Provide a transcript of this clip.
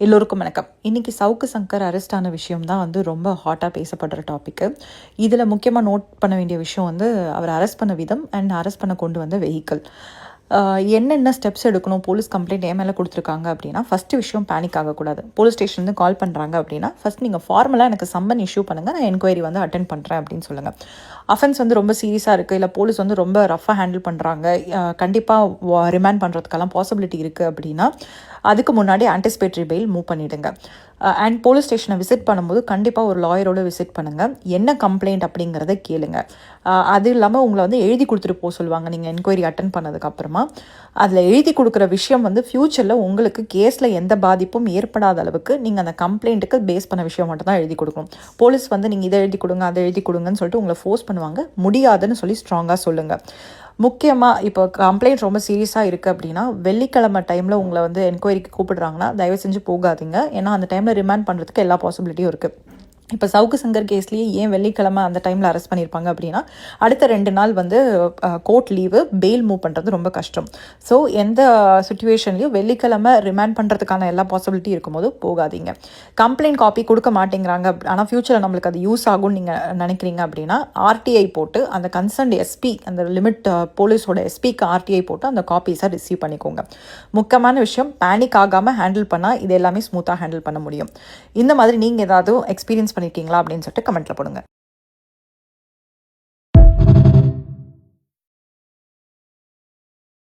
எல்லோருக்கும் வணக்கம். இன்னைக்கு சவுக்கு சங்கர் அரெஸ்ட் ஆன விஷயம் தான் ரொம்ப ஹாட்டாக பேசப்படுற டாப்பிக்கு. இதில் முக்கியமாக நோட் பண்ண வேண்டிய விஷயம் அவர் அரெஸ்ட் பண்ண விதம் அண்ட் அரெஸ்ட் பண்ண கொண்டு வந்த வெஹிக்கிள். என்னென்ன ஸ்டெப்ஸ் எடுக்கணும், போலீஸ் கம்ப்ளைண்ட் ஏன் மேலே கொடுத்துருக்காங்க அப்படின்னா, ஃபஸ்ட்டு விஷயம் பேனிக் ஆகக்கூடாது. போலீஸ் ஸ்டேஷன்லேருந்து கால் பண்ணுறாங்க அப்படின்னா, ஃபஸ்ட் நீங்கள் ஃபார்மலாக எனக்கு சம்மன் இஷ்யூ பண்ணுங்கள், நான் என்கொயரி அட்டென்ட் பண்ணுறேன் அப்படின்னு சொல்லுங்கள். அஃபென்ஸ் ரொம்ப சீரியஸாக இருக்குது, இல்லை போலீஸ் ரொம்ப ரஃபாக ஹேண்டில் பண்ணுறாங்க, கண்டிப்பாக ரிமாண்ட் பண்ணுறதுக்கெல்லாம் பாசிபிலிட்டி இருக்குது அப்படின்னா, அதுக்கு முன்னாடி ஆன்டிசிபேட்டரி பெயில் மூவ் பண்ணிவிடுங்க. அண்ட் போலீஸ் ஸ்டேஷனை விசிட் பண்ணும்போது கண்டிப்பாக ஒரு லாயரோடு விசிட் பண்ணுங்கள். என்ன கம்ப்ளைண்ட் அப்படிங்கிறத கேளுங்க. அது இல்லாமல் உங்களை எழுதி கொடுத்துட்டு போக சொல்லுவாங்க நீங்கள் என்கொயரி அட்டன் பண்ணதுக்கப்புறமா. அதில் எழுதி கொடுக்குற விஷயம் ஃப்யூச்சரில் உங்களுக்கு கேஸில் எந்த பாதிப்பும் ஏற்படாத அளவுக்கு நீங்கள் அந்த கம்ப்ளைண்ட்டுக்கு பேஸ் பண்ண விஷயம் மட்டும் தான் எழுதி கொடுக்கணும். போலீஸ் நீங்கள் இதை எழுதி கொடுங்க, அதை எழுதி கொடுங்கன்னு சொல்லிட்டு உங்களை ஃபோர்ஸ் பண்ணுவாங்க. முடியாதுன்னு சொல்லி ஸ்ட்ராங்காக சொல்லுங்கள். முக்கியமாக இப்போ கம்ப்ளைண்ட் ரொம்ப சீரியஸாக இருக்குது அப்படின்னா, வெள்ளிக்கிழமை டைமில் உங்களை என்கொயரிக்கு கூப்பிடுறாங்கன்னா தயவு செஞ்சு போகாதீங்க. ஏன்னா அந்த டைமில் ரிமாண்ட் பண்ணுறதுக்கு எல்லா பாசிபிலிட்டியும் இருக்குது. இப்போ சவுக்கு சங்கர் கேஸ்லேயே ஏன் வெள்ளிக்கிழமை அந்த டைமில் அரெஸ்ட் பண்ணியிருப்பாங்க அப்படின்னா, அடுத்த 2 நாள் கோர்ட் லீவு, பெயில் மூவ் பண்ணுறது ரொம்ப கஷ்டம். ஸோ எந்த சுச்சுவேஷன்லையும் வெள்ளிக்கிழமை ரிமாண்ட் பண்ணுறதுக்கான எல்லா பாசிபிலிட்டி இருக்கும்போது போகாதீங்க. கம்ப்ளைண்ட் காப்பி கொடுக்க மாட்டேங்கிறாங்க, ஆனால் ஃப்யூச்சரில் நம்மளுக்கு அது யூஸ் ஆகும்னு நீங்கள் நினைக்கிறீங்க அப்படின்னா, ஆர்டிஐ போட்டு அந்த கன்சர்ன்ட் எஸ்பி, அந்த லிமிட் போலீஸோட எஸ்பிக்கு ஆர்டிஐ போட்டு அந்த காப்பீஸை ரிசீவ் பண்ணிக்கோங்க. முக்கியமான விஷயம், பேனிக் ஆகாமல் ஹேண்டில் பண்ணால் இது எல்லாமே ஸ்மூத்தாக ஹேண்டில் பண்ண முடியும். இந்த மாதிரி நீங்கள் ஏதாவது எக்ஸ்பீரியன்ஸ் பண்ணியிருக்கீங்களா அப்படின்னு சொல்லிட்டு கமெண்ட்டில் போடுங்க.